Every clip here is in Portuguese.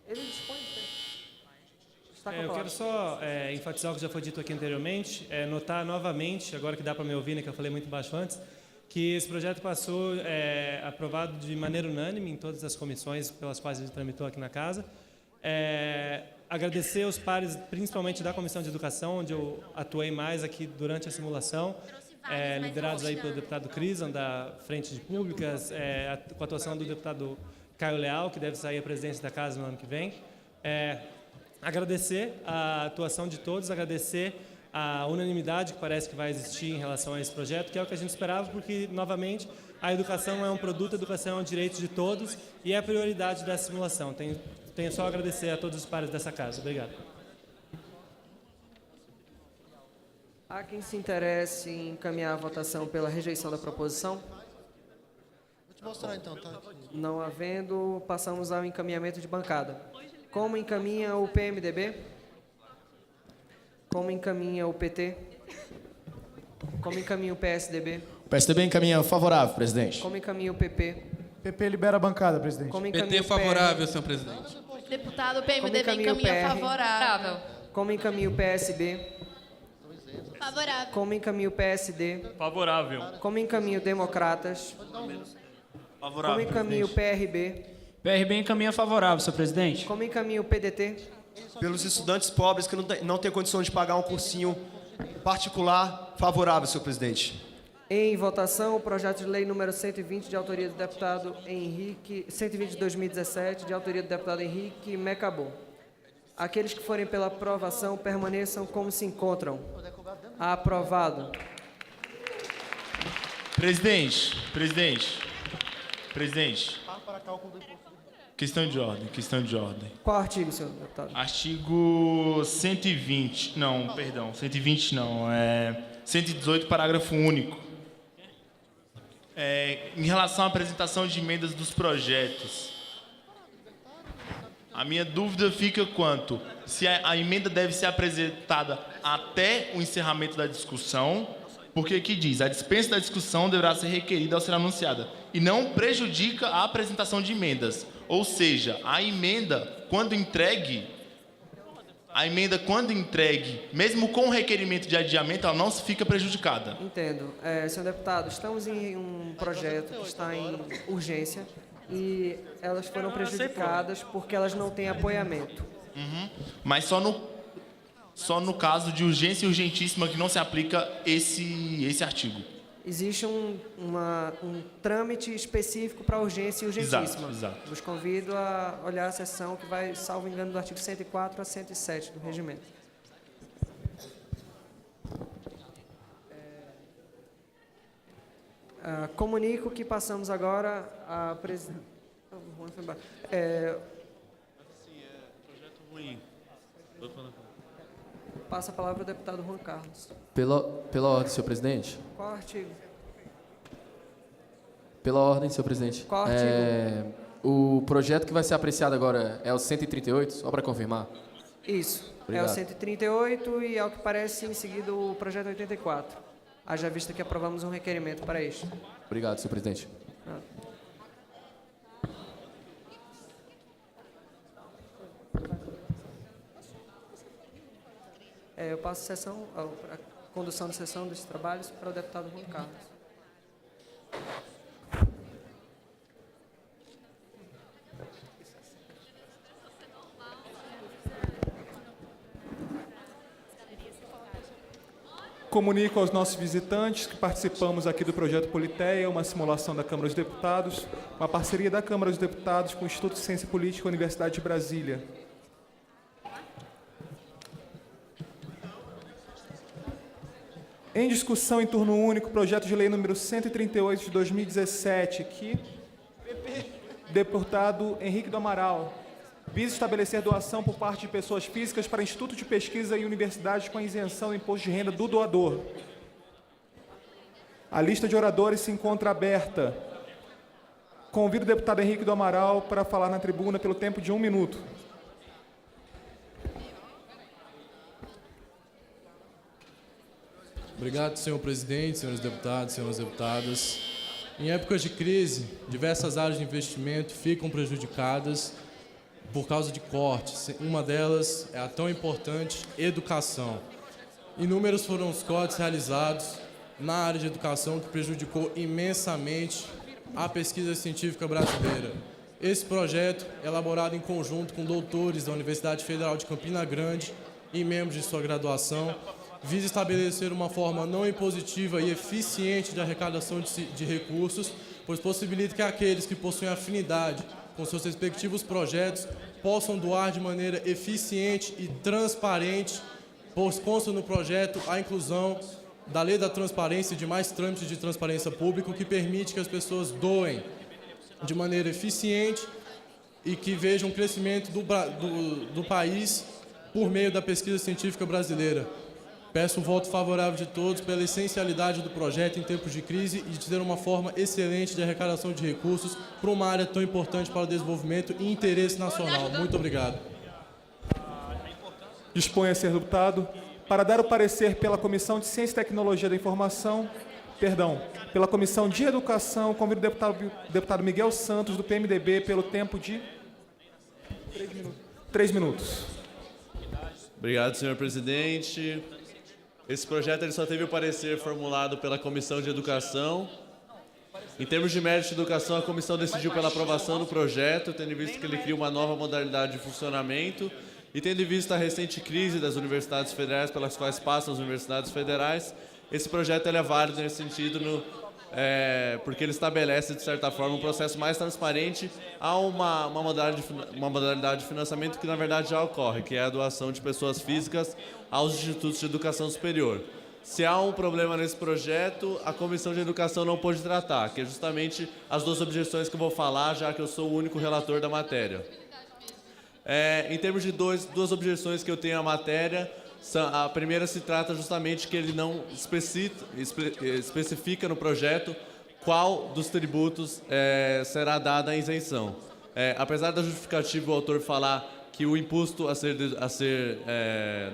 Ele dispõe de tempo. Está com a Eu palavra. quero só enfatizar o que já foi dito aqui anteriormente, notar novamente, agora que dá para me ouvir, né, que eu falei muito baixo antes, que esse projeto passou aprovado de maneira unânime em todas as comissões pelas quais ele tramitou aqui na casa. Agradecer aos pares, principalmente da Comissão de Educação, onde eu atuei mais aqui durante a simulação, liderados aí pelo deputado Crisan, da Frente de Públicas, com a atuação do deputado Caio Leal, que deve sair à presidência da casa no ano que vem. Agradecer a atuação de todos, agradecer a unanimidade que parece que vai existir em relação a esse projeto, que é o que a gente esperava, porque, novamente, a educação é um produto, a educação é um direito de todos e é a prioridade da simulação. Tenho só a agradecer a todos os pares dessa casa. Obrigado. Há quem se interesse em encaminhar a votação pela rejeição da proposição? Vou te mostrar então, tá? Não havendo, passamos ao encaminhamento de bancada. Como encaminha o PMDB? Como encaminha o PT? Como encaminha o PSDB? O PSDB encaminha favorável, presidente. Como encaminha o PP? PP libera a bancada, presidente. Como encaminha PT o PR? favorável, senhor presidente. Deputado Como PMDB encaminha o encaminha PR? favorável. Como encaminha o PSB? Favorável. Como encaminha o PSD? Favorável. Como encaminha o Democratas? Como encaminha o PRB? PRB encaminha favorável, senhor presidente. Como encaminha o PDT? Pelos estudantes pobres que não têm condição de pagar um cursinho particular, favorável, senhor presidente. Em votação, o projeto de lei número 120, de autoria do deputado Henrique... 120 de 2017, de autoria do deputado Henrique Mecabou. Aqueles que forem pela aprovação, permaneçam como se encontram. Aprovado. Presidente. Questão de ordem. Qual artigo, senhor deputado? Artigo 120, não, perdão, 120 não, 118, parágrafo único. Em relação à apresentação de emendas dos projetos, a minha dúvida fica quanto se a emenda deve ser apresentada até o encerramento da discussão, porque aqui diz, a dispensa da discussão deverá ser requerida ao ser anunciada, e não prejudica a apresentação de emendas. Ou seja, a emenda, quando entregue, mesmo com o requerimento de adiamento, ela não fica prejudicada. Entendo. Senhor deputado, estamos em um projeto que está em urgência e elas foram prejudicadas porque elas não têm apoiamento. Mas só no caso de urgência e urgentíssima que não se aplica esse artigo. Existe um trâmite específico para urgência e urgentíssima. Exato. Vos convido a olhar a seção que vai, salvo engano, do artigo 104 a 107 do regimento. Comunico que passamos agora a Passa a palavra ao deputado Juan Carlos. Pela ordem, senhor presidente. Qual artigo? Pela ordem, senhor presidente. Qual artigo? O projeto que vai ser apreciado agora é o 138, só para confirmar. Isso. Obrigado. É o 138 e, ao que parece, em seguida, o projeto 84. Haja vista que aprovamos um requerimento para este. Obrigado, senhor presidente. Eu passo a condução de sessão desses trabalhos para o deputado Juan Carlos. Comunico aos nossos visitantes que participamos aqui do projeto Politeia, uma simulação da Câmara dos Deputados, uma parceria da Câmara dos Deputados com o Instituto de Ciência Política e a Universidade de Brasília. Em discussão em turno único, projeto de lei número 138 de 2017, que deputado Henrique do Amaral visa estabelecer doação por parte de pessoas físicas para instituto de pesquisa e universidades com isenção do imposto de renda do doador. A lista de oradores se encontra aberta. Convido o deputado Henrique do Amaral para falar na tribuna pelo tempo de 1 minuto. Obrigado, senhor presidente, senhores deputados, senhoras deputadas. Em épocas de crise, diversas áreas de investimento ficam prejudicadas por causa de cortes. Uma delas é a tão importante educação. Inúmeros foram os cortes realizados na área de educação que prejudicou imensamente a pesquisa científica brasileira. Esse projeto, elaborado em conjunto com doutores da Universidade Federal de Campina Grande e membros de sua graduação, visa estabelecer uma forma não impositiva e eficiente de arrecadação de recursos, pois possibilita que aqueles que possuem afinidade com seus respectivos projetos possam doar de maneira eficiente e transparente, pois consta no projeto a inclusão da Lei da Transparência e de mais trâmites de transparência pública, que permite que as pessoas doem de maneira eficiente e que vejam um crescimento do país por meio da pesquisa científica brasileira. Peço um voto favorável de todos pela essencialidade do projeto em tempos de crise e de ter uma forma excelente de arrecadação de recursos para uma área tão importante para o desenvolvimento e interesse nacional. Muito obrigado. Dispõe a ser deputado. Para dar o parecer pela Comissão de Ciência e Tecnologia da Informação, pela Comissão de Educação, convido o deputado Miguel Santos, do PMDB, pelo tempo de 3 minutos. Obrigado, senhor presidente. Esse projeto ele só teve o parecer formulado pela Comissão de Educação. Em termos de mérito de educação, a comissão decidiu pela aprovação do projeto, tendo em vista que ele cria uma nova modalidade de funcionamento e tendo em vista a recente crise das universidades federais pelas quais passam as universidades federais. Esse projeto ele é válido nesse sentido, porque ele estabelece, de certa forma, um processo mais transparente a uma modalidade de financiamento que, na verdade, já ocorre, que é a doação de pessoas físicas aos institutos de educação superior. Se há um problema nesse projeto, a Comissão de Educação não pôde tratar, que é justamente as duas objeções que eu vou falar, já que eu sou o único relator da matéria. Em termos de duas objeções que eu tenho à matéria, a primeira se trata justamente que ele não especifica no projeto qual dos tributos será dada a isenção. Apesar da justificativa o autor falar que o imposto a ser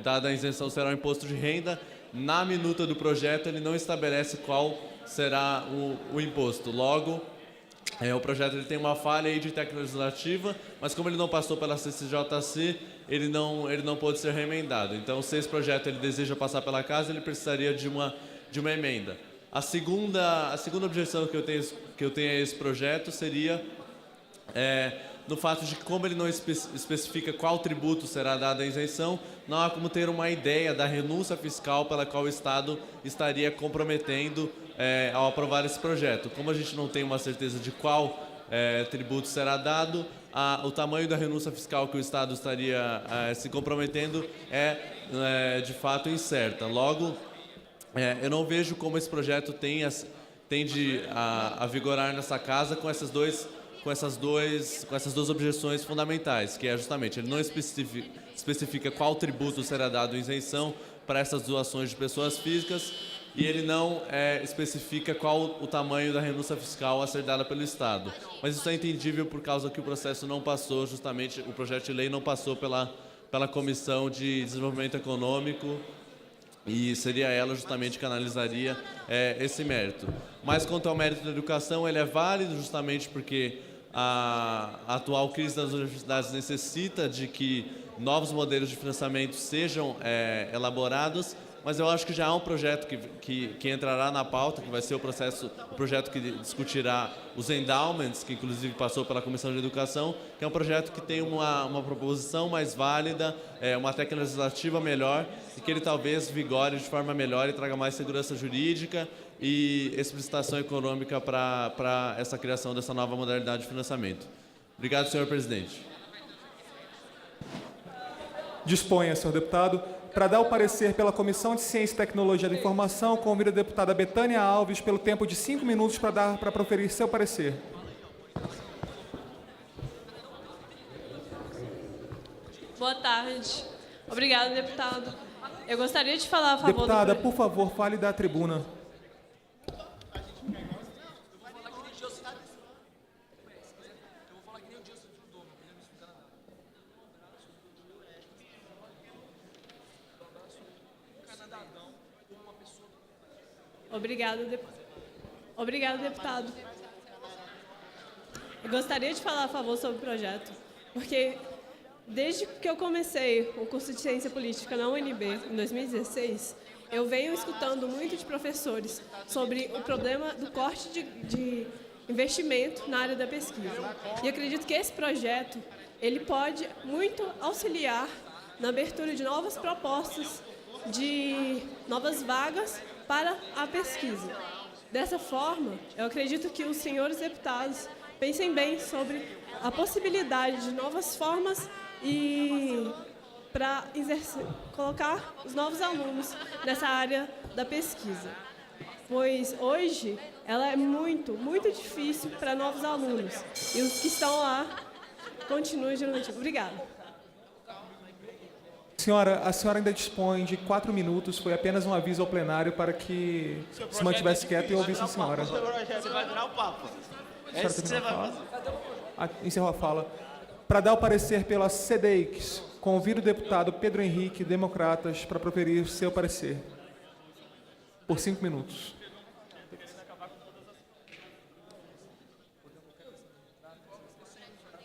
dado a isenção será o imposto de renda, na minuta do projeto ele não estabelece qual será o imposto. Logo, o projeto ele tem uma falha aí de técnica legislativa, mas como ele não passou pela CCJC, ele não pôde ser remendado. Então, se esse projeto ele deseja passar pela casa, ele precisaria de uma emenda. A segunda objeção que eu tenho a esse projeto seria no fato de que, como ele não especifica qual tributo será dado a isenção, não há como ter uma ideia da renúncia fiscal pela qual o Estado estaria comprometendo ao aprovar esse projeto. Como a gente não tem uma certeza de qual tributo será dado, o tamanho da renúncia fiscal que o Estado estaria se comprometendo de fato incerta. Logo, eu não vejo como esse projeto tende a vigorar nessa casa com essas duas objeções fundamentais, que é justamente, ele não especifica qual tributo será dado em isenção para essas doações de pessoas físicas e ele não especifica qual o tamanho da renúncia fiscal a ser dada pelo Estado. Mas isso é entendível por causa que o processo não passou, justamente, o projeto de lei não passou pela Comissão de Desenvolvimento Econômico e seria ela justamente que analisaria esse mérito. Mas quanto ao mérito da educação, ele é válido justamente porque a atual crise das universidades necessita de que novos modelos de financiamento sejam elaborados, mas eu acho que já há um projeto que entrará na pauta, que vai ser o projeto que discutirá os endowments, que inclusive passou pela Comissão de Educação, que é um projeto que tem uma proposição mais válida, uma técnica legislativa melhor, e que ele talvez vigore de forma melhor e traga mais segurança jurídica e explicitação econômica para essa criação dessa nova modalidade de financiamento. Obrigado, senhor presidente. Disponha, senhor deputado. Para dar o parecer pela Comissão de Ciência e Tecnologia da Informação, convido a deputada Betânia Alves pelo tempo de 5 minutos para proferir seu parecer. Boa tarde. Obrigada, deputado. Eu gostaria de falar a favor Deputada, por favor, fale da tribuna. Obrigado, deputado. Eu gostaria de falar a favor sobre o projeto, porque Desde que eu comecei o curso de Ciência Política na UNB, em 2016, eu venho escutando muito de professores sobre o problema do corte de investimento na área da pesquisa. E acredito que esse projeto ele pode muito auxiliar na abertura de novas propostas, de novas vagas para a pesquisa. Dessa forma, eu acredito que os senhores deputados pensem bem sobre a possibilidade de novas formas e para colocar os novos alunos nessa área da pesquisa. Pois hoje ela é muito difícil para novos alunos. E os que estão lá continuam geralmente. Obrigada. Senhora, a senhora ainda dispõe de 4 minutos. Foi apenas um aviso ao plenário para que se mantivesse quieto e ouvisse a senhora. Você vai virar o Papa. É isso que você vai fazer. Encerrou a fala. Para dar o parecer pela SEDEIX, convido o deputado Pedro Henrique, Democratas, para proferir seu parecer. Por 5 minutos.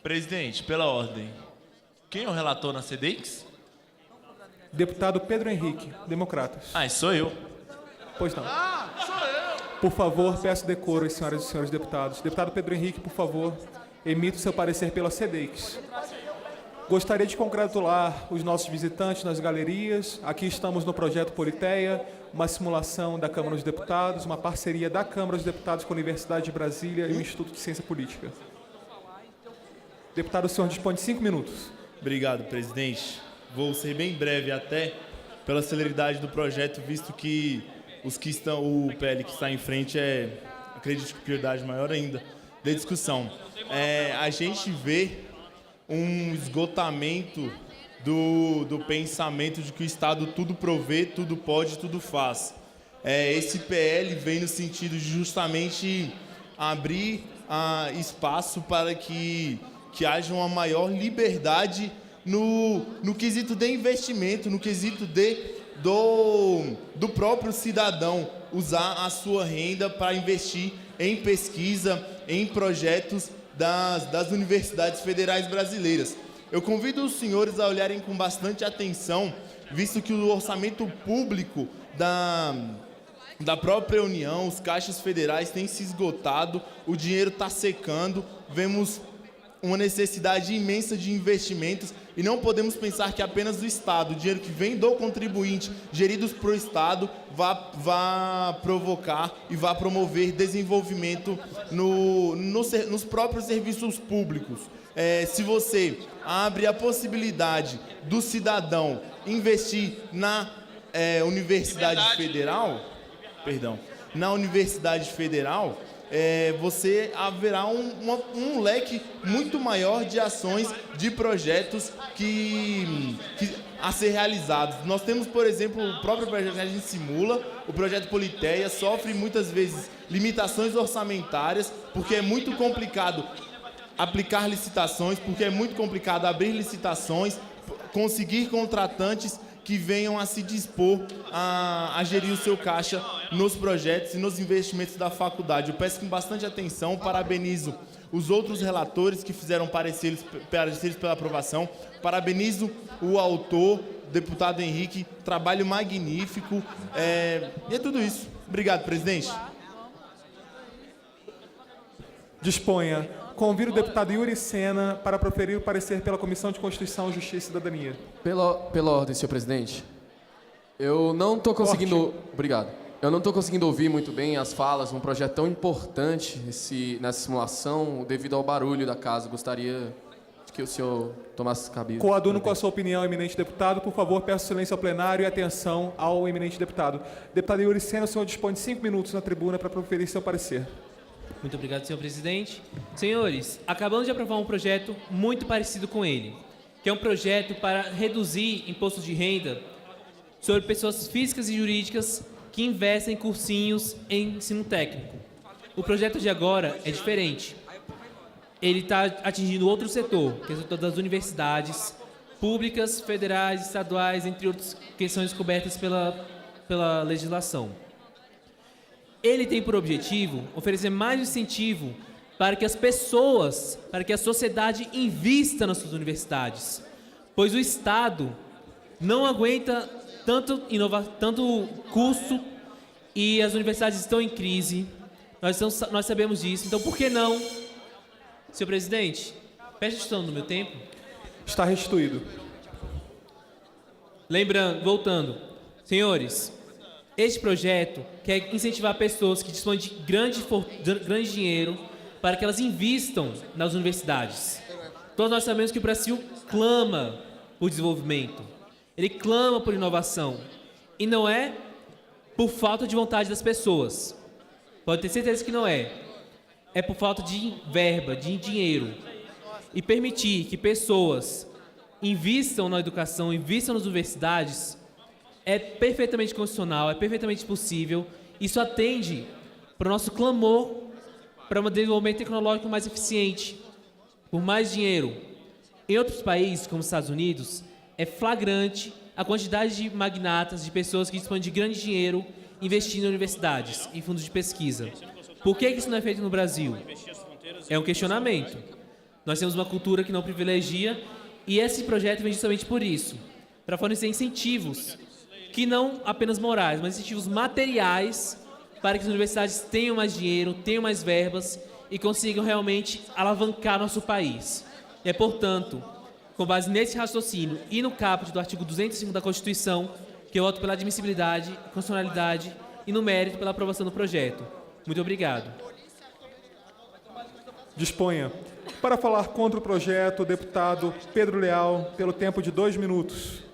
Presidente, pela ordem. Quem é o relator na SEDEIX? Deputado Pedro Henrique, Democratas. Sou eu. Pois não. Por favor, peço decoro às senhoras e senhores deputados. Deputado Pedro Henrique, por favor, emita o seu parecer pela SEDEIX. Gostaria de congratular os nossos visitantes nas galerias. Aqui estamos no projeto Politeia, uma simulação da Câmara dos Deputados, uma parceria da Câmara dos Deputados com a Universidade de Brasília e o Instituto de Ciência Política. Deputado, o senhor dispõe de 5 minutos. Obrigado, presidente. Vou ser bem breve até pela celeridade do projeto, visto que o PL que está em frente acredito que prioridade maior ainda da discussão. A gente vê um esgotamento do pensamento de que o Estado tudo provê, tudo pode, tudo faz. Esse PL vem no sentido de justamente abrir espaço para que haja uma maior liberdade no quesito de investimento, no quesito do próprio cidadão usar a sua renda para investir em pesquisa, em projetos das universidades federais brasileiras. Eu convido os senhores a olharem com bastante atenção, visto que o orçamento público da própria União, os caixas federais têm se esgotado, o dinheiro está secando, vemos uma necessidade imensa de investimentos e não podemos pensar que apenas o Estado, o dinheiro que vem do contribuinte, geridos para o Estado, vá provocar e vá promover desenvolvimento nos próprios serviços públicos. Se você abre a possibilidade do cidadão investir na Universidade Federal, você haverá um leque muito maior de ações, de projetos a ser realizados. Nós temos, por exemplo, o próprio projeto que a gente simula, o projeto Politeia, sofre muitas vezes limitações orçamentárias, porque é muito complicado aplicar licitações, porque é muito complicado abrir licitações, conseguir contratantes que venham a se dispor a gerir o seu caixa nos projetos e nos investimentos da faculdade. Eu peço com bastante atenção, parabenizo os outros relatores que fizeram pareceres pela aprovação, parabenizo o autor, deputado Henrique, trabalho magnífico, e é tudo isso. Obrigado, presidente. Disponha. Convido o deputado Yuri Sena para proferir o parecer pela Comissão de Constituição, Justiça e Cidadania. Pela ordem, senhor presidente. Eu não estou conseguindo... Obrigado. Eu não estou conseguindo ouvir muito bem as falas num projeto tão importante nessa simulação, devido ao barulho da casa. Gostaria que o senhor tomasse cabida. Coaduno com a sua opinião, eminente deputado. Por favor, peço silêncio ao plenário e atenção ao eminente deputado. Deputado Yuri Sena, o senhor dispõe de 5 minutos na tribuna para proferir seu parecer. Muito obrigado, senhor presidente. Senhores, acabamos de aprovar um projeto muito parecido com ele, que é um projeto para reduzir impostos de renda sobre pessoas físicas e jurídicas que investem em cursinhos em ensino técnico. O projeto de agora é diferente. Ele está atingindo outro setor, que é o setor das universidades públicas, federais, estaduais, entre outras questões cobertas pela legislação. Ele tem por objetivo oferecer mais incentivo para que as pessoas, para que a sociedade invista nas suas universidades. pois o Estado não aguenta tanto custo e as universidades estão em crise. Nós sabemos disso. Então, por que não, senhor presidente, preste atenção no meu tempo. Está restituído. Lembrando, voltando, senhores, este projeto quer incentivar pessoas que dispõem de grande dinheiro para que elas invistam nas universidades. Todos nós sabemos que o Brasil clama por desenvolvimento, ele clama por inovação, e não é por falta de vontade das pessoas. Pode ter certeza que não é. É por falta de verba, de dinheiro. E permitir que pessoas invistam na educação, invistam nas universidades, é perfeitamente constitucional, é perfeitamente possível. Isso atende para o nosso clamor para um desenvolvimento tecnológico mais eficiente, por mais dinheiro. Em outros países, como os Estados Unidos, é flagrante a quantidade de magnatas, de pessoas que dispõem de grande dinheiro investindo em universidades, em fundos de pesquisa. Por que isso não é feito no Brasil? É um questionamento. Nós temos uma cultura que não privilegia, e esse projeto vem justamente por isso, para fornecer incentivos, que não apenas morais, mas incentivos materiais, para que as universidades tenham mais dinheiro, tenham mais verbas e consigam realmente alavancar nosso país. É, portanto, com base nesse raciocínio e no caput do artigo 205 da Constituição, que eu voto pela admissibilidade, constitucionalidade e no mérito pela aprovação do projeto. Muito obrigado. Disponha. Para falar contra o projeto, o deputado Pedro Leal, pelo tempo de 2 minutos.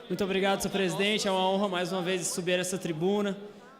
Muito obrigado, senhor presidente. É uma honra mais uma vez subir essa tribuna,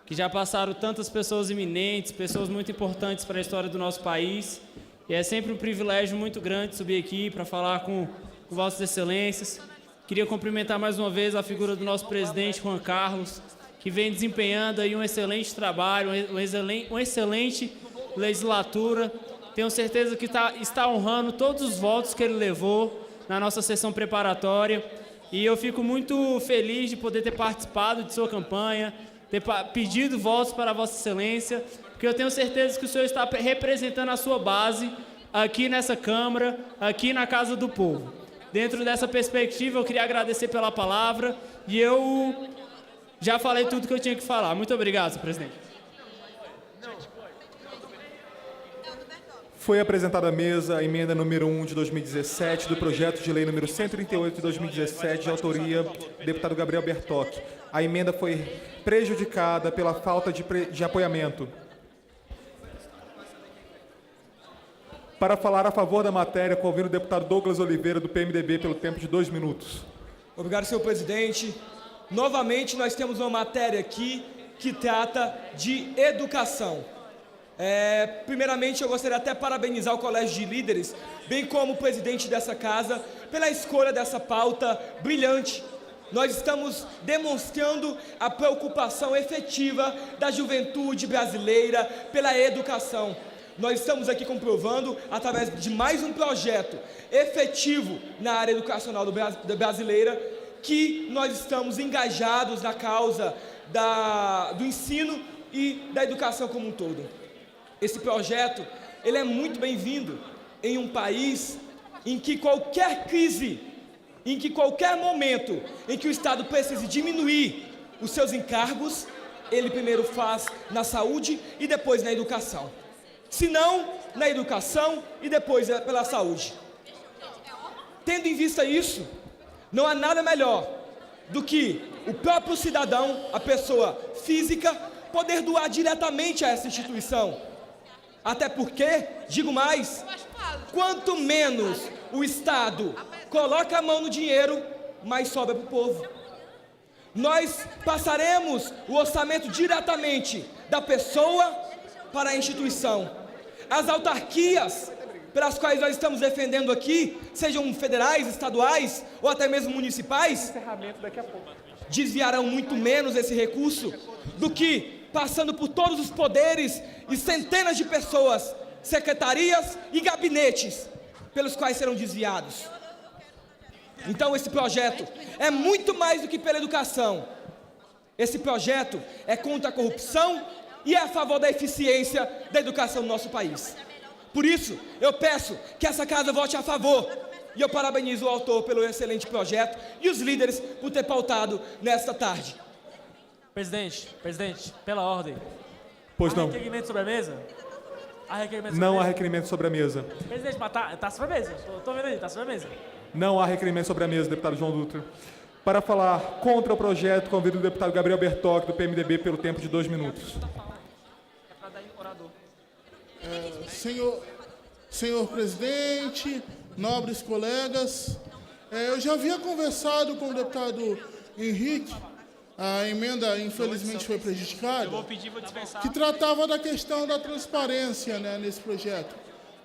que já passaram tantas pessoas eminentes, pessoas muito importantes para a história do nosso país. E é sempre um privilégio muito grande subir aqui para falar com vossas excelências. Queria cumprimentar mais uma vez a figura do nosso presidente, Juan Carlos, que vem desempenhando aí um excelente trabalho, uma excelente legislatura. Tenho certeza que está honrando todos os votos que ele levou na nossa sessão preparatória. E eu fico muito feliz de poder ter participado de sua campanha, ter pedido votos para Vossa Excelência, porque eu tenho certeza que o senhor está representando a sua base aqui nessa Câmara, aqui na Casa do Povo. Dentro dessa perspectiva, eu queria agradecer pela palavra e eu já falei tudo que eu tinha que falar. Muito obrigado, senhor presidente. Foi apresentada à mesa a emenda número 1 de 2017 do projeto de lei número 138 de 2017, de autoria do deputado Gabriel Bertocchi. A emenda foi prejudicada pela falta de apoiamento. Para falar a favor da matéria, convido o deputado Douglas Oliveira, do PMDB, pelo tempo de 2 minutos. Obrigado, senhor presidente. Novamente, nós temos uma matéria aqui que trata de educação. Primeiramente, eu gostaria até de parabenizar o Colégio de Líderes, bem como o presidente dessa casa, pela escolha dessa pauta brilhante. Nós estamos demonstrando a preocupação efetiva da juventude brasileira pela educação. Nós estamos aqui comprovando, através de mais um projeto efetivo na área educacional brasileira, que nós estamos engajados na causa do ensino e da educação como um todo. Esse projeto, ele é muito bem-vindo em um país em que qualquer crise, em que qualquer momento em que o Estado precise diminuir os seus encargos, ele primeiro faz na saúde e depois na educação. Se não, na educação e depois pela saúde. Tendo em vista isso, não há nada melhor do que o próprio cidadão, a pessoa física, poder doar diretamente a essa instituição. Até porque, digo mais, quanto menos o Estado coloca a mão no dinheiro, mais sobra para o povo. Nós passaremos o orçamento diretamente da pessoa para a instituição. As autarquias pelas quais nós estamos defendendo aqui, sejam federais, estaduais ou até mesmo municipais, desviarão muito menos esse recurso do que passando por todos os poderes e centenas de pessoas, secretarias e gabinetes pelos quais serão desviados. Então esse projeto é muito mais do que pela educação, Esse projeto é contra a corrupção e é a favor da eficiência da educação no nosso país. Por isso, eu peço que essa casa vote a favor. E eu parabenizo o autor pelo excelente projeto e os líderes por ter pautado nesta tarde. Presidente, pela ordem. Pois não. Há requerimento sobre a mesa? Não há requerimento sobre a mesa. Presidente, mas tá sobre a mesa. Tô vendo aí, tá sobre a mesa. Não há requerimento sobre a mesa, deputado João Dutra. Para falar contra o projeto, convido o deputado Gabriel Bertocchi, do PMDB, pelo tempo de 2 minutos. Senhor presidente, nobres colegas, eu já havia conversado com o deputado Henrique, a emenda infelizmente foi prejudicada, que tratava da questão da transparência, né, nesse projeto,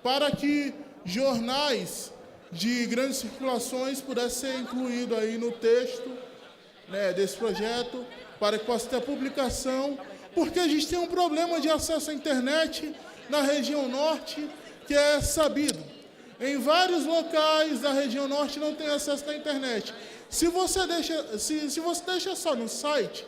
para que jornais de grandes circulações pudessem ser incluídos aí no texto, né, desse projeto, para que possa ter publicação, porque a gente tem um problema de acesso à internet na região norte, que é sabido. Em vários locais da região norte não tem acesso à internet. Se você deixa só no site,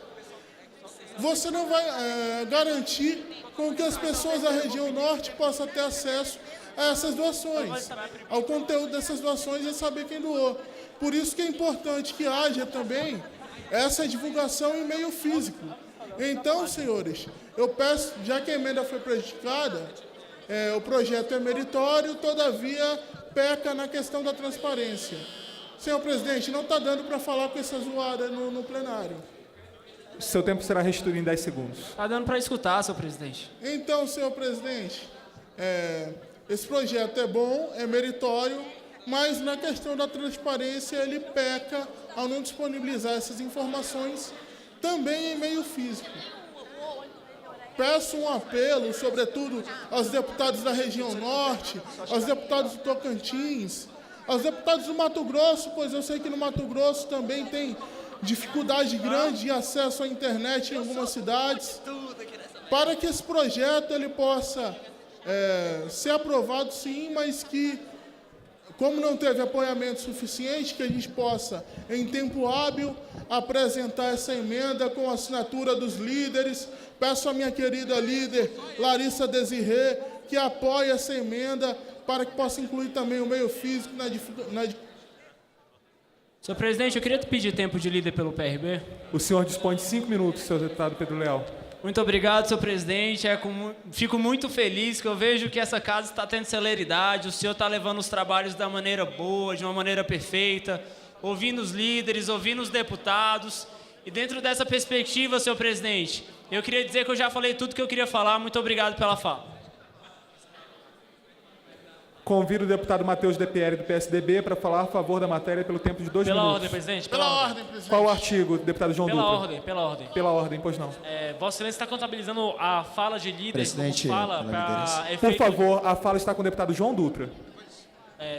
você não vai garantir com que as pessoas da região norte possam ter acesso a essas doações, ao conteúdo dessas doações e saber quem doou. Por isso que é importante que haja também essa divulgação em meio físico. Então, senhores, eu peço, já que a emenda foi prejudicada, o projeto é meritório, todavia peca na questão da transparência. Senhor presidente, não está dando para falar com essa zoada no plenário. Seu tempo será restituído em 10 segundos. Tá dando para escutar, senhor presidente. Então, senhor presidente, esse projeto é bom, é meritório, mas na questão da transparência ele peca ao não disponibilizar essas informações também em meio físico. Peço um apelo, sobretudo, aos deputados da região norte, aos deputados do Tocantins, aos deputados do Mato Grosso, pois eu sei que no Mato Grosso também tem dificuldade grande de acesso à internet em algumas cidades, para que esse projeto ele possa ser aprovado sim, mas que, como não teve apoiamento suficiente, que a gente possa, em tempo hábil, apresentar essa emenda com a assinatura dos líderes. Peço à minha querida líder, Larissa Desirê, que apoie essa emenda para que possa incluir também o meio físico Senhor presidente, eu queria pedir tempo de líder pelo PRB. O senhor dispõe de 5 minutos, senhor deputado Pedro Leal. Muito obrigado, senhor presidente. Fico muito feliz que eu vejo que essa casa está tendo celeridade, o senhor está levando os trabalhos da maneira boa, de uma maneira perfeita, ouvindo os líderes, ouvindo os deputados. E dentro dessa perspectiva, senhor presidente, eu queria dizer que eu já falei tudo que eu queria falar. Muito obrigado pela fala. Convido o deputado Matheus DPR, do PSDB, para falar a favor da matéria pelo tempo de 2 minutos. Pela ordem, presidente. Pela ordem, presidente. Qual o artigo, deputado João Dutra? Pela ordem. Pela ordem, pois não. Vossa Excelência está contabilizando a fala de líder Presidente, como fala para efeito... Por favor, a fala está com o deputado João Dutra.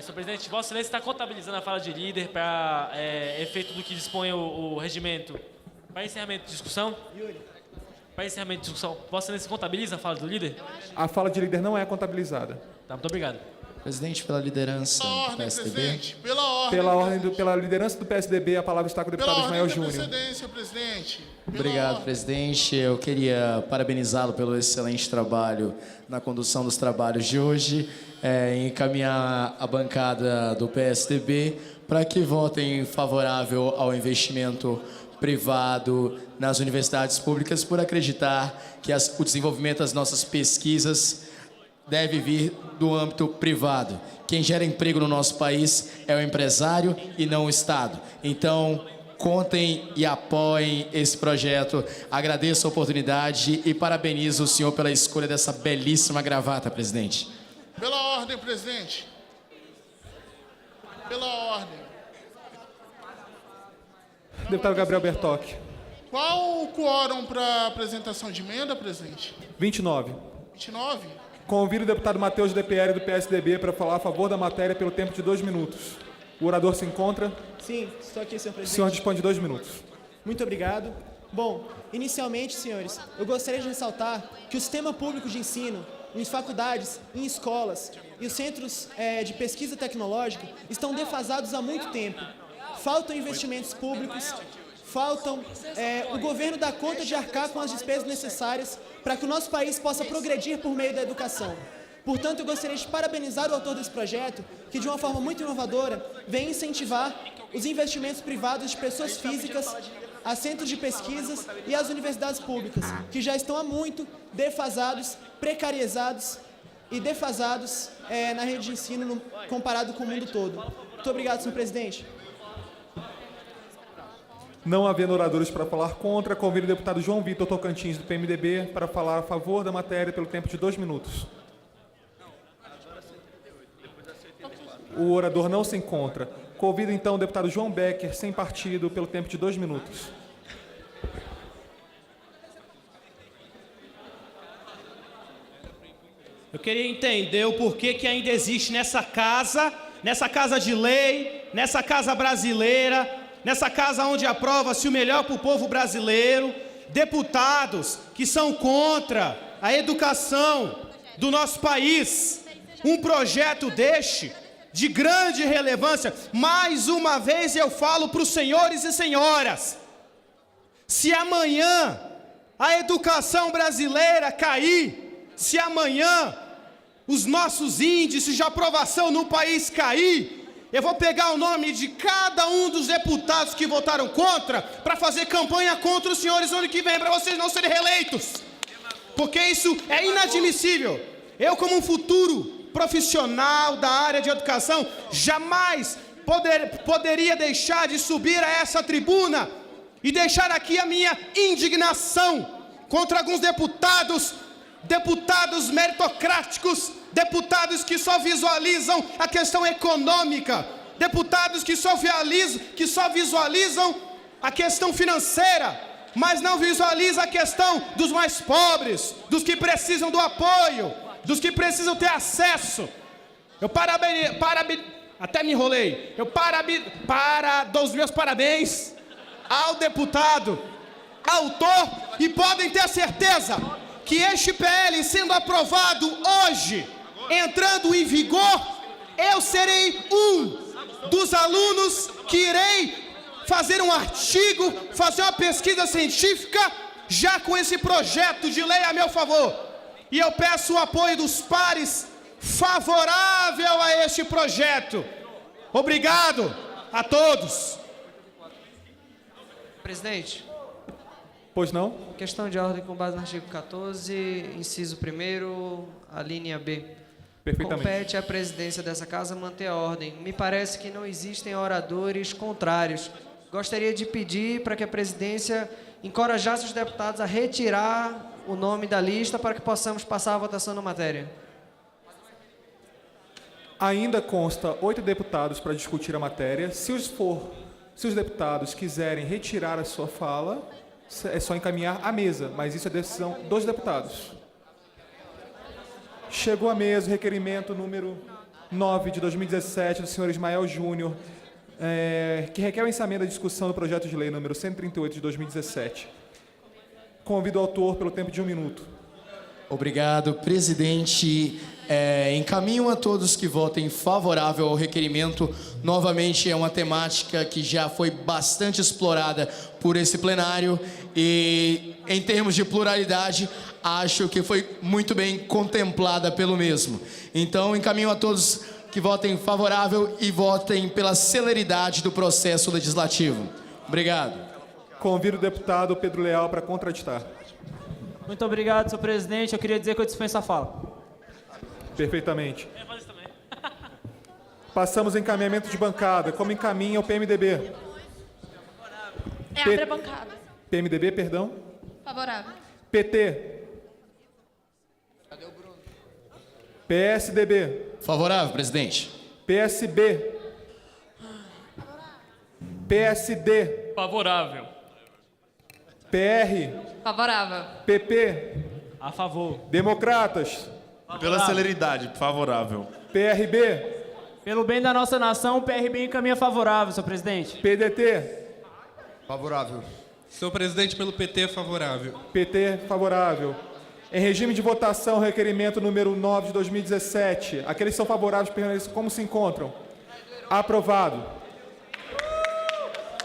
Senhor presidente, Vossa Excelência está contabilizando a fala de líder para efeito do que dispõe o regimento. Para encerramento de discussão? Para encerramento de discussão, Vossa Excelência contabiliza a fala do líder? A fala de líder não é contabilizada. Tá, muito obrigado. Presidente, pela liderança do PSDB. Pela liderança do PSDB, a palavra está com o deputado Ismael Júnior. Obrigado, presidente. Eu queria parabenizá-lo pelo excelente trabalho na condução dos trabalhos de hoje, encaminhar a bancada do PSDB para que votem favorável ao investimento privado nas universidades públicas, por acreditar que o desenvolvimento das nossas pesquisas deve vir do âmbito privado. Quem gera emprego no nosso país é o empresário e não o Estado. Então, contem e apoiem esse projeto. Agradeço a oportunidade e parabenizo o senhor pela escolha dessa belíssima gravata, presidente. Pela ordem, presidente. Pela ordem. Deputado Gabriel Bertocchi. Qual o quórum para apresentação de emenda, presidente? 29. 29? Convido o deputado Matheus DPR, do PSDB, para falar a favor da matéria pelo tempo de 2 minutos. O orador se encontra? Sim, estou aqui, senhor presidente. O senhor dispõe de 2 minutos. Muito obrigado. Bom, inicialmente, senhores, eu gostaria de ressaltar que o sistema público de ensino, em faculdades, em escolas e os centros de pesquisa tecnológica estão defasados há muito tempo. Faltam investimentos públicos, faltam o governo dar conta de arcar com as despesas necessárias para que o nosso país possa progredir por meio da educação. Portanto, eu gostaria de parabenizar o autor desse projeto, que de uma forma muito inovadora vem incentivar os investimentos privados de pessoas físicas a centros de pesquisas e às universidades públicas, que já estão há muito defasados, precarizados e defasados na rede de ensino comparado com o mundo todo. Muito obrigado, senhor presidente. Não havendo oradores para falar contra, convido o deputado João Vitor Tocantins, do PMDB, para falar a favor da matéria pelo tempo de 2 minutos. O orador não se encontra. Convido, então, o deputado João Becker, sem partido, pelo tempo de 2 minutos. Eu queria entender o porquê que ainda existe nessa casa de lei, nessa casa brasileira, nessa casa onde aprova-se o melhor para o povo brasileiro, deputados que são contra a educação do nosso país. Um projeto deste, de grande relevância, mais uma vez eu falo para os senhores e senhoras, se amanhã a educação brasileira cair, se amanhã os nossos índices de aprovação no país cair, eu vou pegar o nome de cada um dos deputados que votaram contra para fazer campanha contra os senhores no ano que vem, para vocês não serem reeleitos, porque isso é inadmissível. Eu, como um futuro profissional da área de educação, jamais poderia deixar de subir a essa tribuna e deixar aqui a minha indignação contra alguns deputados meritocráticos, deputados que só visualizam a questão econômica, deputados que só visualizam a questão financeira, mas não visualizam a questão dos mais pobres, dos que precisam do apoio, dos que precisam ter acesso. Eu até me enrolei. Dou os meus parabéns ao deputado, autor, e podem ter certeza que este PL sendo aprovado hoje, entrando em vigor, eu serei um dos alunos que irei fazer um artigo, fazer uma pesquisa científica, já com esse projeto de lei a meu favor. E eu peço o apoio dos pares favorável a este projeto. Obrigado a todos. Presidente. Pois não? Questão de ordem com base no artigo 14, inciso 1º, a linha B. Perfeitamente. Compete à presidência dessa casa manter a ordem. Me parece que não existem oradores contrários. Gostaria de pedir para que a presidência encorajasse os deputados a retirar o nome da lista para que possamos passar a votação na matéria. Ainda consta 8 deputados para discutir a matéria. Se os deputados quiserem retirar a sua fala, é só encaminhar à mesa, mas isso é decisão dos deputados. Chegou à mesa o requerimento número 9 de 2017 do senhor Ismael Júnior, que requer o encerramento da discussão do projeto de lei número 138 de 2017. Convido o autor pelo tempo de 1 minuto. Obrigado, presidente. Encaminho a todos que votem favorável ao requerimento. Novamente, é uma temática que já foi bastante explorada por esse plenário e, em termos de pluralidade, acho que foi muito bem contemplada pelo mesmo. Então, encaminho a todos que votem favorável e votem pela celeridade do processo legislativo. Obrigado. Convido o deputado Pedro Leal para contraditar. Muito obrigado, senhor presidente. Eu queria dizer que eu dispenso a fala. Perfeitamente. Passamos ao encaminhamento de bancada. Como encaminha o PMDB? Abre a bancada. PMDB, perdão. Favorável. PT. PSDB. Favorável, presidente. PSB. PSD. Favorável. PR. Favorável. PP. A favor. Democratas. Pela celeridade, favorável. PRB. Pelo bem da nossa nação, o PRB encaminha favorável, senhor presidente. PDT. Favorável. Senhor presidente, pelo PT, favorável. PT, favorável. Em regime de votação, requerimento número 9 de 2017. Aqueles que são favoráveis permaneçam como se encontram. Aprovado.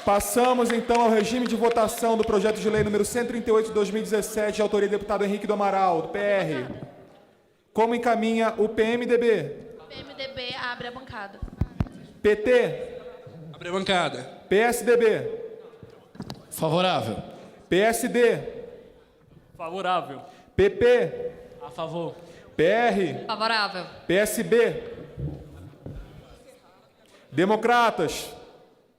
Passamos, então, ao regime de votação do projeto de lei número 138 de 2017, de autoria do deputado Henrique do Amaral, do PR. Como encaminha o PMDB? PMDB abre a bancada. PT? Abre a bancada. PSDB? Favorável. PSD? Favorável. PP? A favor. PR? Favorável. PSB? Democratas?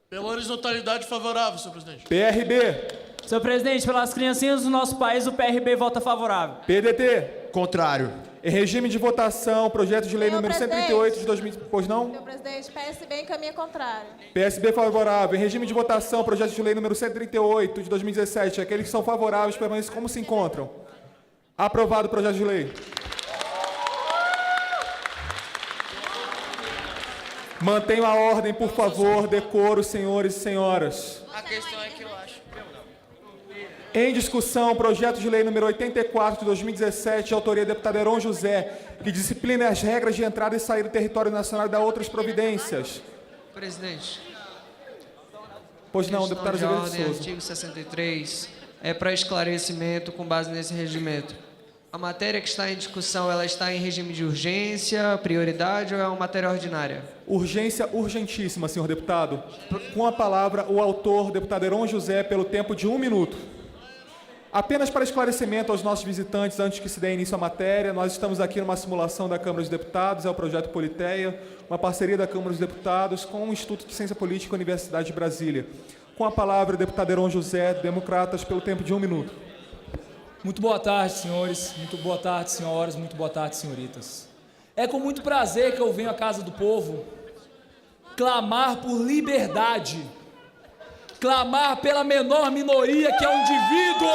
Pela horizontalidade, favorável, senhor presidente. PRB? Senhor presidente, pelas criancinhas do nosso país, o PRB vota favorável. PDT? Contrário. Em regime de votação, projeto de lei número 138 de 2000... Pois não? Senhor presidente, PSB encaminha contrário. PSB favorável. Em regime de votação, projeto de lei número 138 de 2017. Aqueles que são favoráveis permanecem como se encontram. Aprovado o projeto de lei. Mantenham a ordem, por favor, decoro, senhores e senhoras. A questão é que eu acho. Em discussão, projeto de lei número 84 de 2017, de autoria do deputado Heron José, que disciplina as regras de entrada e saída do território nacional e dá outras providências. Presidente. Pois não, Questão deputado de Azevedo ordem, Souza. artigo 63, é para esclarecimento com base nesse regimento. A matéria que está em discussão, ela está em regime de urgência, prioridade ou é uma matéria ordinária? Urgência urgentíssima, senhor deputado. Com a palavra, o autor, deputado Heron José, pelo tempo de 1 minuto. Apenas para esclarecimento aos nossos visitantes, antes que se dê início à matéria, nós estamos aqui numa simulação da Câmara dos Deputados, é o projeto Politeia, uma parceria da Câmara dos Deputados com o Instituto de Ciência Política e Universidade de Brasília. Com a palavra, o deputado Heron José, Democratas, pelo tempo de 1 minuto. Muito boa tarde, senhores. Muito boa tarde, senhoras. Muito boa tarde, senhoritas. É com muito prazer que eu venho à Casa do Povo clamar por liberdade. Clamar pela menor minoria, que é o indivíduo.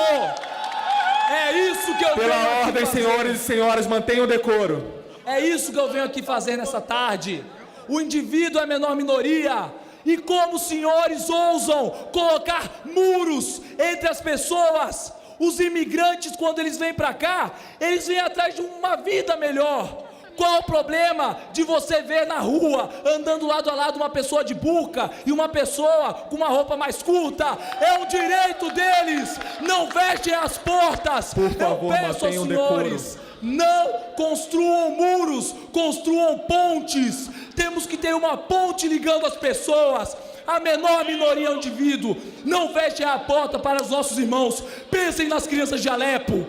É isso que eu venho aqui Pela ordem, fazer. senhores e senhoras, mantenham o decoro. É isso que eu venho aqui fazer nessa tarde. O indivíduo é a menor minoria. E como os senhores ousam colocar muros entre as pessoas? Os imigrantes, quando eles vêm para cá, eles vêm atrás de uma vida melhor. Qual o problema de você ver na rua, andando lado a lado, uma pessoa de burca e uma pessoa com uma roupa mais curta? É um direito deles. Não fechem as portas. Por favor, eu peço aos mantenham o decoro. senhores, não construam muros, construam pontes. Temos que ter uma ponte ligando as pessoas. A menor minoria é o indivíduo. Não fechem a porta para os nossos irmãos. Pensem nas crianças de Alepo.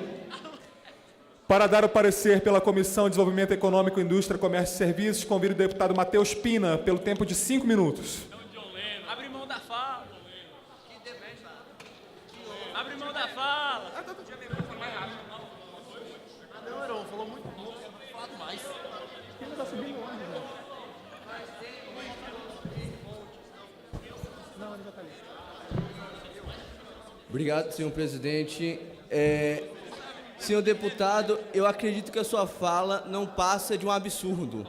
Para dar o parecer pela Comissão de Desenvolvimento Econômico, Indústria, Comércio e Serviços, convido o deputado Matheus Pina, pelo tempo de 5 minutos. Abre mão da fala. Abre mão da fala. Não, Heron, falou muito pouco. Falado mais. Ele tá subindo onde, velho? Obrigado, senhor presidente. Senhor deputado, eu acredito que a sua fala não passa de um absurdo.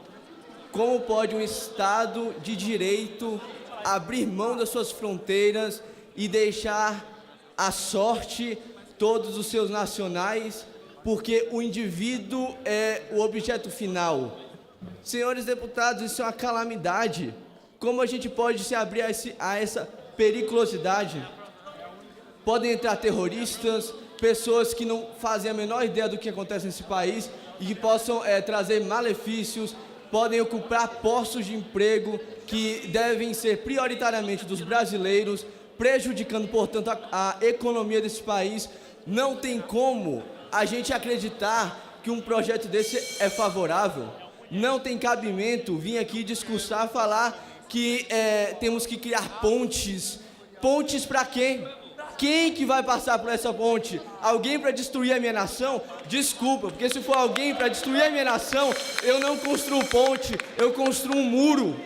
Como pode um Estado de direito abrir mão das suas fronteiras e deixar à sorte todos os seus nacionais, porque o indivíduo é o objeto final? Senhores deputados, isso é uma calamidade. Como a gente pode se abrir a essa periculosidade? Podem entrar terroristas, pessoas que não fazem a menor ideia do que acontece nesse país e que possam trazer malefícios, podem ocupar postos de emprego que devem ser prioritariamente dos brasileiros, prejudicando, portanto, a economia desse país. Não tem como a gente acreditar que um projeto desse é favorável. Não tem cabimento vir aqui discursar, falar que temos que criar pontes. Pontes para quem? Quem que vai passar por essa ponte? Alguém para destruir a minha nação? Desculpa, porque se for alguém para destruir a minha nação, eu não construo ponte, eu construo um muro,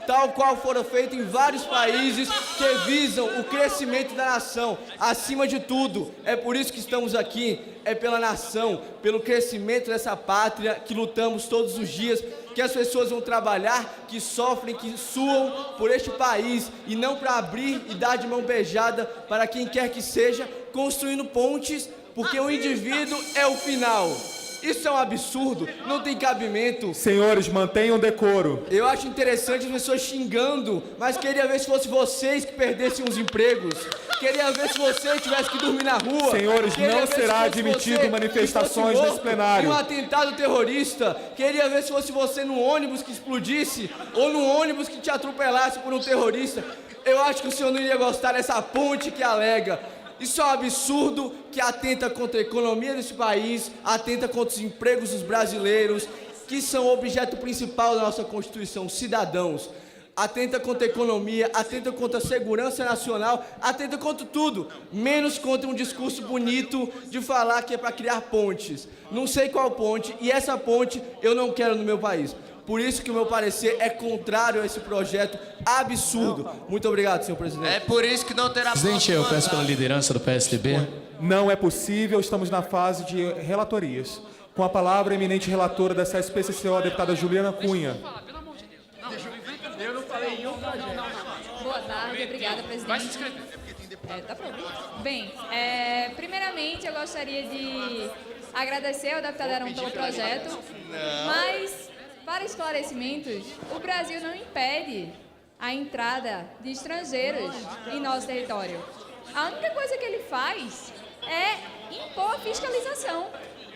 tal qual foram feitos em vários países que visam o crescimento da nação. Acima de tudo, é por isso que estamos aqui, é pela nação, pelo crescimento dessa pátria que lutamos todos os dias, que as pessoas vão trabalhar, que sofrem, que suam por este país, e não para abrir e dar de mão beijada para quem quer que seja, construindo pontes, porque o indivíduo é o final. Isso é um absurdo, não tem cabimento. Senhores, mantenham o decoro. Eu acho interessante as pessoas xingando, mas queria ver se fosse vocês que perdessem os empregos. Queria ver se você tivesse que dormir na rua. Senhores, Queria não ver se será fosse admitido você manifestações que fosse nesse plenário. em um atentado terrorista. Queria ver se fosse você num ônibus que explodisse ou num ônibus que te atropelasse por um terrorista. Eu acho que o senhor não iria gostar dessa ponte que alega. Isso é um absurdo que atenta contra a economia desse país, atenta contra os empregos dos brasileiros, que são o objeto principal da nossa Constituição, cidadãos. Atenta contra a economia, atenta contra a segurança nacional, atenta contra tudo, menos contra um discurso bonito de falar que é para criar pontes. Não sei qual ponte, e essa ponte eu não quero no meu país. Por isso que o meu parecer é contrário a esse projeto absurdo. Muito obrigado, senhor presidente. É por isso que não terá... Presidente, eu peço pela liderança do PSDB. Não é possível, estamos na fase de relatorias. Com a palavra, a eminente relatora da CSPCCO, a deputada Juliana Cunha. Eu não falei em um projeto. Boa tarde, obrigada, presidente. Vai se inscrever. Dá pra ouvir? Bem, primeiramente eu gostaria de agradecer ao deputado Arão pelo projeto, mas, para esclarecimentos, o Brasil não impede a entrada de estrangeiros em nosso território. A única coisa que ele faz é impor a fiscalização.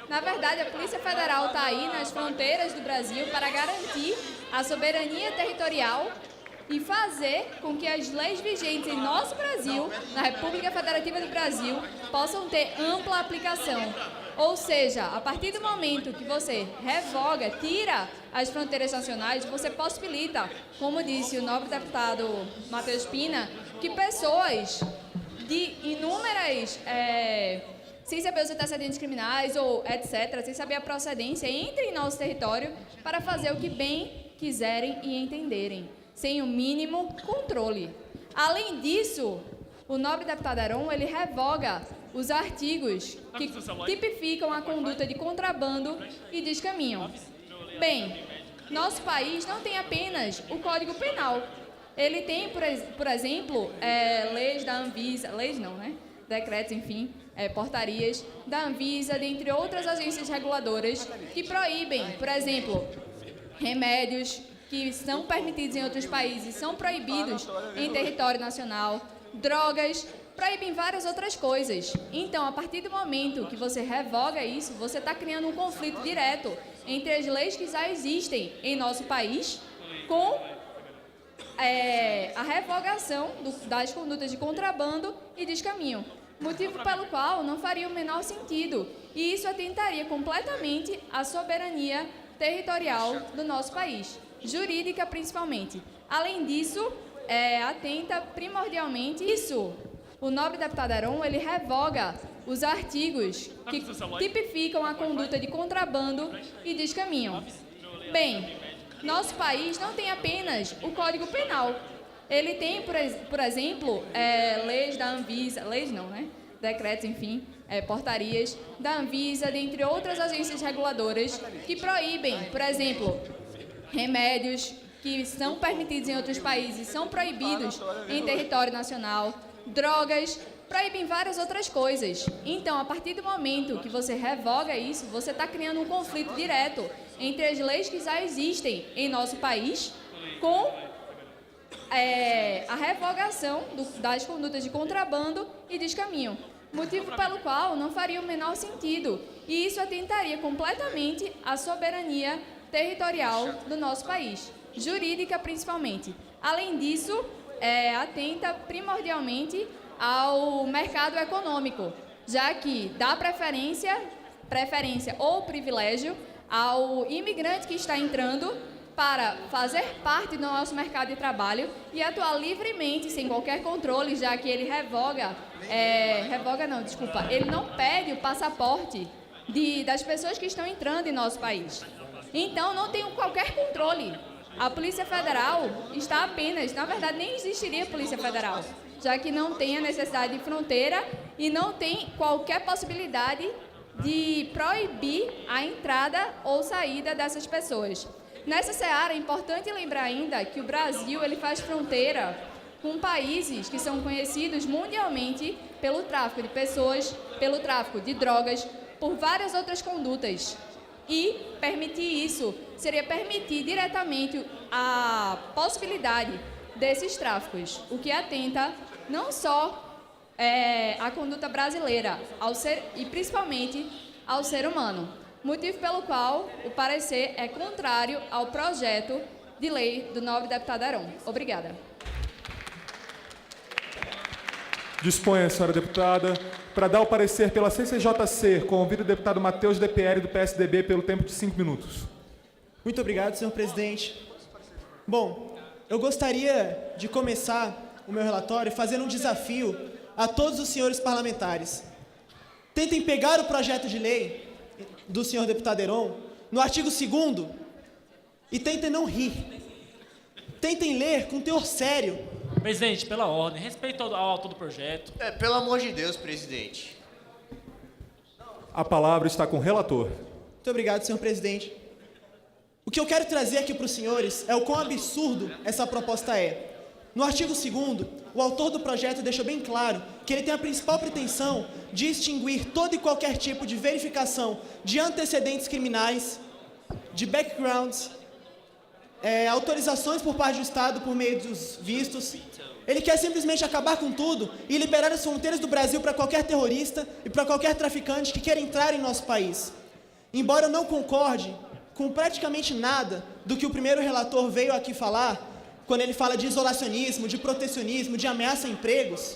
Na verdade, a Polícia Federal está aí nas fronteiras do Brasil para garantir a soberania territorial e fazer com que as leis vigentes em nosso Brasil, na República Federativa do Brasil, possam ter ampla aplicação. Ou seja, a partir do momento que você revoga, tira as fronteiras nacionais, você possibilita, como disse o nobre deputado Matheus Pina, que pessoas de inúmeras... sem saber os antecedentes criminais ou etc., sem saber a procedência, entrem em nosso território para fazer o que bem quiserem e entenderem, sem o mínimo controle. Além disso, o nobre deputado Arão, ele revoga os artigos que tipificam a conduta de contrabando e descaminho. Bem, nosso país não tem apenas o Código Penal. Ele tem, por exemplo, leis da Anvisa, leis não, né? Decretos, enfim, portarias da Anvisa, dentre outras agências reguladoras, que proíbem, por exemplo, remédios que são permitidos em outros países, são proibidos em território nacional, drogas, proíbem várias outras coisas. Então, a partir do momento que você revoga isso, você está criando um conflito direto entre as leis que já existem em nosso país com a revogação das condutas de contrabando e descaminho, motivo pelo qual não faria o menor sentido, e isso atentaria completamente à soberania territorial do nosso país, jurídica principalmente. Além disso, atenta primordialmente isso. O nobre deputado Arão, ele revoga os artigos que tipificam a conduta de contrabando e descaminho. Bem, nosso país não tem apenas o Código Penal. Ele tem, por exemplo, leis da Anvisa, leis não, né? Decretos, enfim, portarias da Anvisa, dentre outras agências reguladoras, que proíbem, por exemplo, remédios que são permitidos em outros países, são proibidos em território nacional, drogas, proíbem várias outras coisas. Então, a partir do momento que você revoga isso, você está criando um conflito direto entre as leis que já existem em nosso país com a revogação das condutas de contrabando e descaminho, motivo pelo qual não faria o menor sentido, e isso atentaria completamente à soberania territorial do nosso país, jurídica principalmente. Além disso, atenta primordialmente ao mercado econômico, já que dá preferência ou privilégio ao imigrante que está entrando para fazer parte do nosso mercado de trabalho e atuar livremente, sem qualquer controle, já que ele ele não pede o passaporte das pessoas que estão entrando em nosso país. Então, não tem qualquer controle. A Polícia Federal está apenas, na verdade, nem existiria Polícia Federal, já que não tem a necessidade de fronteira e não tem qualquer possibilidade de proibir a entrada ou saída dessas pessoas. Nessa seara, é importante lembrar ainda que o Brasil ele faz fronteira com países que são conhecidos mundialmente pelo tráfico de pessoas, pelo tráfico de drogas, por várias outras condutas. E permitir isso seria permitir diretamente a possibilidade desses tráficos, o que atenta não só à conduta brasileira e principalmente ao ser humano. Motivo pelo qual o parecer é contrário ao projeto de lei do nobre deputado Heron. Obrigada. Dispõe a senhora deputada. Para dar o parecer pela CCJC, convido o deputado Matheus DPL do PSDB pelo tempo de 5 minutos. Muito obrigado, senhor presidente. Bom, eu gostaria de começar o meu relatório fazendo um desafio a todos os senhores parlamentares. Tentem pegar o projeto de lei do senhor deputado Heron no artigo 2º e tentem não rir. Tentem ler com teor sério. Presidente, pela ordem, respeito ao autor do projeto. Pelo amor de Deus, presidente. A palavra está com o relator. Muito obrigado, senhor presidente. O que eu quero trazer aqui para os senhores é o quão absurdo essa proposta é. No artigo 2º, o autor do projeto deixa bem claro que ele tem a principal pretensão de extinguir todo e qualquer tipo de verificação de antecedentes criminais, de backgrounds, autorizações por parte do Estado por meio dos vistos. Ele quer simplesmente acabar com tudo e liberar as fronteiras do Brasil para qualquer terrorista e para qualquer traficante que queira entrar em nosso país. Embora eu não concorde com praticamente nada do que o primeiro relator veio aqui falar, quando ele fala de isolacionismo, de protecionismo, de ameaça a empregos,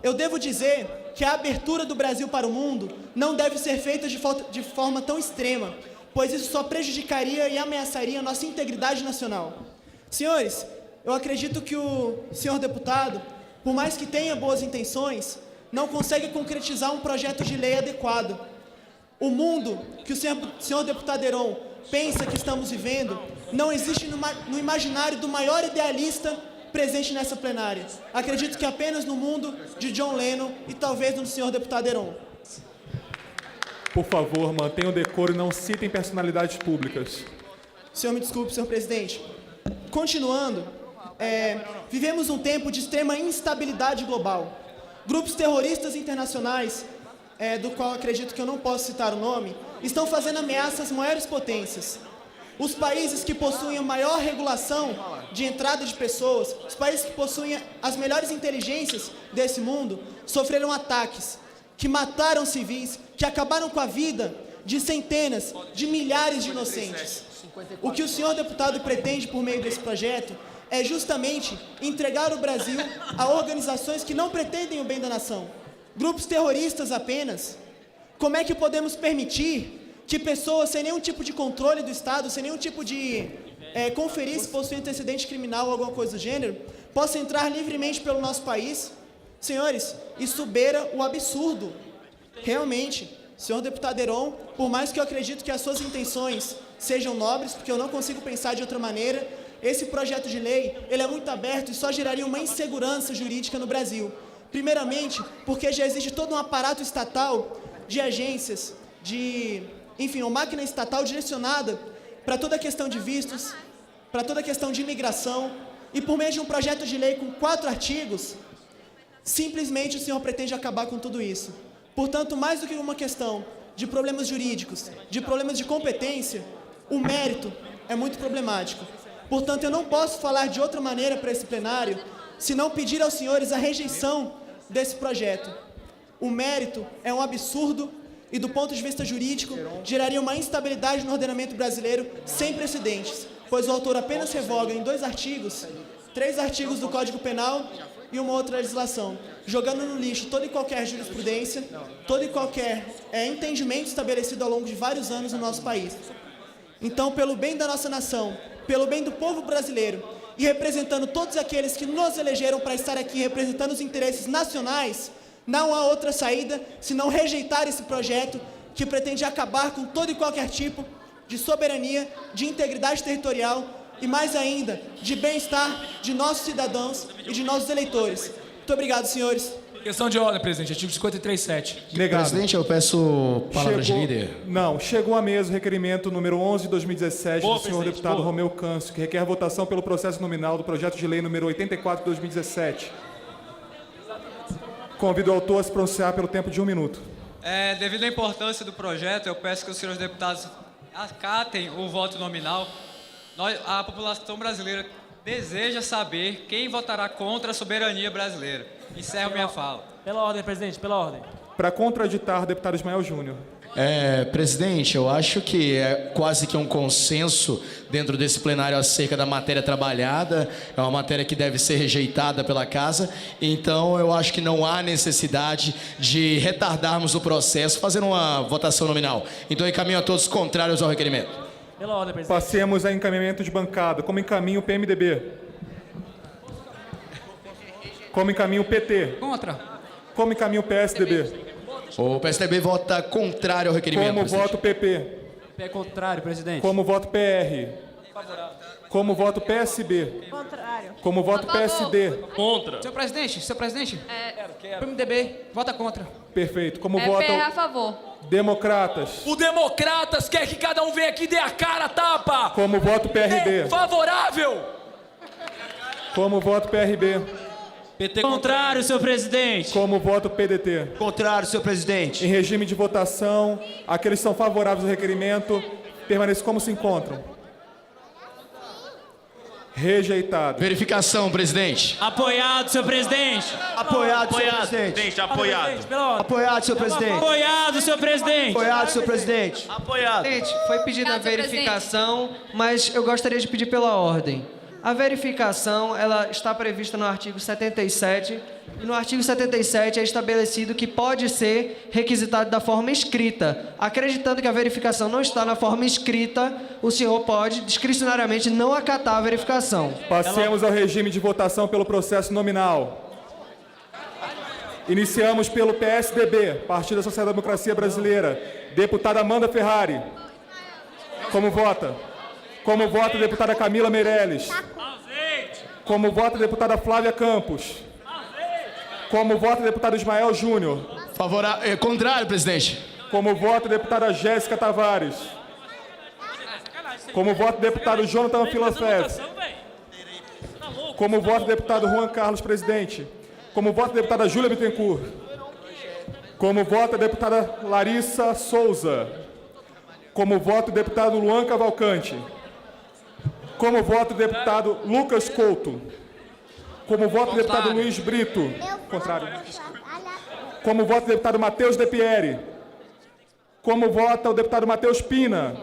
eu devo dizer que a abertura do Brasil para o mundo não deve ser feita de forma tão extrema, pois isso só prejudicaria e ameaçaria a nossa integridade nacional. Senhores, eu acredito que o senhor deputado, por mais que tenha boas intenções, não consegue concretizar um projeto de lei adequado. O mundo que o senhor deputado Heron pensa que estamos vivendo não existe no imaginário do maior idealista presente nessa plenária. Acredito que apenas no mundo de John Lennon e talvez no senhor deputado Heron. Por favor, mantenham o decoro e não citem personalidades públicas. Senhor, me desculpe, senhor presidente. Continuando, vivemos um tempo de extrema instabilidade global. Grupos terroristas internacionais, do qual acredito que eu não posso citar o nome, estão fazendo ameaças às maiores potências. Os países que possuem a maior regulação de entrada de pessoas, os países que possuem as melhores inteligências desse mundo, sofreram ataques que mataram civis, que acabaram com a vida de centenas, de milhares de inocentes. O que o senhor deputado pretende por meio desse projeto é justamente entregar o Brasil a organizações que não pretendem o bem da nação. Grupos terroristas apenas. Como é que podemos permitir que pessoas sem nenhum tipo de controle do Estado, sem nenhum tipo de conferir se possuem antecedente criminal ou alguma coisa do gênero, possam entrar livremente pelo nosso país? Senhores, isso beira o absurdo. Realmente, senhor deputado Heron, por mais que eu acredito que as suas intenções sejam nobres, porque eu não consigo pensar de outra maneira, esse projeto de lei, ele é muito aberto e só geraria uma insegurança jurídica no Brasil. Primeiramente, porque já existe todo um aparato estatal de agências, uma máquina estatal direcionada para toda a questão de vistos, para toda a questão de imigração, e por meio de um projeto de lei com 4 artigos, simplesmente o senhor pretende acabar com tudo isso. Portanto, mais do que uma questão de problemas jurídicos, de problemas de competência, o mérito é muito problemático. Portanto, eu não posso falar de outra maneira para esse plenário, senão pedir aos senhores a rejeição desse projeto. O mérito é um absurdo e, do ponto de vista jurídico, geraria uma instabilidade no ordenamento brasileiro sem precedentes, pois o autor apenas revoga em 2 artigos, 3 artigos do Código Penal e uma outra legislação, jogando no lixo toda e qualquer jurisprudência, todo e qualquer entendimento estabelecido ao longo de vários anos no nosso país. Então, pelo bem da nossa nação, pelo bem do povo brasileiro e representando todos aqueles que nos elegeram para estar aqui representando os interesses nacionais, não há outra saída senão rejeitar esse projeto que pretende acabar com todo e qualquer tipo de soberania, de integridade territorial e, mais ainda, de bem-estar de nossos cidadãos e de nossos eleitores. Muito obrigado, senhores. Questão de ordem, presidente. Artigo 53.7. Negado. Presidente, eu peço palavras de líder. Não, chegou à mesa o requerimento número 11 de 2017 do senhor deputado Romeu Câncio, que requer votação pelo processo nominal do projeto de lei número 84 de 2017. Convido o autor a se pronunciar pelo tempo de 1 minuto. Devido à importância do projeto, eu peço que os senhores deputados acatem o voto nominal. A população brasileira deseja saber quem votará contra a soberania brasileira. Encerro minha fala. Pela ordem, presidente, pela ordem. Para contraditar, deputado Ismael Júnior. Presidente, eu acho que é quase que um consenso dentro desse plenário acerca da matéria trabalhada. É uma matéria que deve ser rejeitada pela Casa. Então, eu acho que não há necessidade de retardarmos o processo fazendo uma votação nominal. Então, eu encaminho a todos contrários ao requerimento. Pela ordem, presidente. Passemos a encaminhamento de bancada. Como encaminha o PMDB? Como encaminha o PT? Contra. Como encaminha o PSDB? O PSDB vota contrário ao requerimento, Como presidente. voto PP? É contrário, presidente. Como voto PR? Como voto PSB? Contrário. Como voto PSD? Contra. Senhor presidente, o PMDB vota contra. Perfeito. Como É votam PR a favor. Democratas? O Democratas quer que cada um venha aqui e dê a cara a tapa. Como voto PRB? Favorável. Como voto PRB? Contrário, senhor presidente. Como voto PDT? Contrário, senhor presidente. Em regime de votação, aqueles que são favoráveis ao requerimento permaneçam como se encontram. Rejeitado. Verificação, presidente. Apoiado, senhor presidente. Apoiado, senhor presidente. Apoiado, senhor presidente. Apoiado, senhor presidente. Apoiado, senhor presidente. Apoiado. Presidente, foi pedida a Obrigado, senhor verificação, mas eu gostaria de pedir pela ordem. A verificação, ela está prevista no artigo 77, e no artigo 77 é estabelecido que pode ser requisitado da forma escrita. Acreditando que a verificação não está na forma escrita, o senhor pode, discricionariamente, não acatar a verificação. Passemos ao regime de votação pelo processo nominal. Iniciamos pelo PSDB, Partido da Social Democracia Brasileira. Deputada Amanda Ferrari. Como vota? Como vota a deputada Camila Meirelles? Como vota a deputada Flávia Campos? Como vota a deputada Ismael Júnior? Contrário, presidente. Como vota a deputada Jéssica Tavares? Como vota o deputado Jonathan Filafés? Como vota o deputado Juan Carlos Presidente? Como vota a deputada Júlia Bittencourt? Como vota a deputada Larissa Souza? Como vota o deputado Luan Cavalcante? Como vota o deputado Lucas Couto? Como vota o deputado Luiz Brito? Contrário. Como vota o deputado Matheus De Pieri? Como vota o deputado Matheus Pina?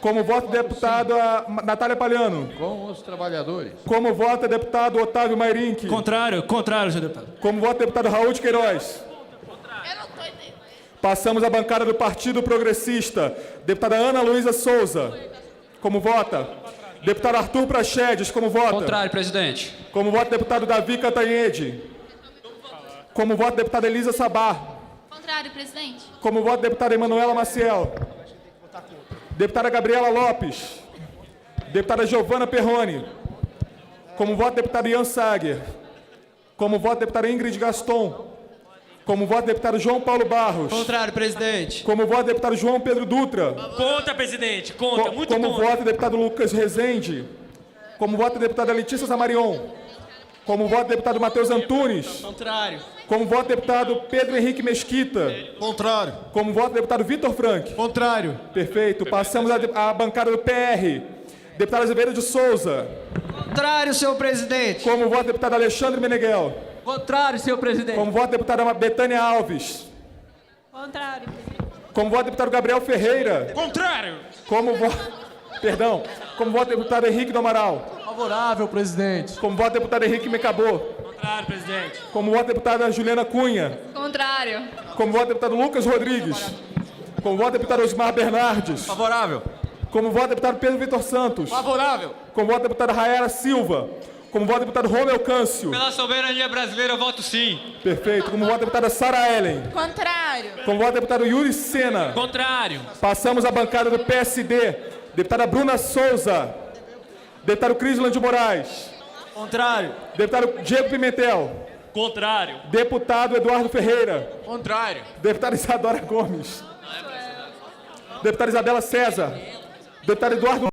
Como vota a deputada Natália Palhano? Com os trabalhadores. Como vota o deputado Otávio Mairinque? Contrário, senhor deputado. Como vota o deputado Raul de Queiroz? Passamos à bancada do Partido Progressista. Deputada Ana Luísa Souza. Como vota? Deputado Arthur Praxedes, como vota? Contrário, presidente. Como vota o deputado Davi Cantanhede? Como vota a deputada Elisa Sabá? Contrário, presidente. Como vota a deputada Emanuela Maciel? Deputada Gabriela Lopes? Deputada Giovana Perrone? Como vota a deputada Ian Sager? Como vota a deputada Ingrid Gaston? Como vota o deputado João Paulo Barros? Contrário, presidente. Como vota o deputado João Pedro Dutra? Contra, presidente. Contra, muito como contra. vota o deputado Lucas Rezende? Como vota a deputada Letícia Samarion? Como vota o deputado Matheus Antunes? Contrário. Como vota o deputado Pedro Henrique Mesquita? Contrário. Como vota o deputado Vitor Frank? Contrário. Perfeito. Passamos à bancada do PR. Deputado Azevedo de Souza. Contrário, senhor presidente. Como vota o deputado Alexandre Meneghel? Contrário, senhor presidente. Como vota a deputada Betânia Alves? Contrário. Como vota o deputado Gabriel Ferreira? Contrário. Como vota... Perdão. Como vota o deputado Henrique do Amaral? Favorável, presidente. Como vota o deputado Henrique Mecabô? Contrário, presidente. Como vota a deputada Juliana Cunha? Contrário. Como vota o deputado Lucas Rodrigues? Como vota o deputado Osmar Bernardes? Favorável. Como vota o deputado Pedro Vitor Santos? Favorável. Como vota a deputada Raera Silva? Como vota o deputado Romeu Câncio? Pela soberania brasileira, eu voto sim. Perfeito. Como vota a deputada Sara Ellen? Contrário. Como vota o deputado Yuri Sena? Contrário. Passamos à bancada do PSD. Deputada Bruna Souza. Deputado Crisland de Moraes. Contrário. Deputado Diego Pimentel. Contrário. Deputado Eduardo Ferreira. Contrário. Deputada Isadora Gomes. Deputada Isabela César. Deputado Eduardo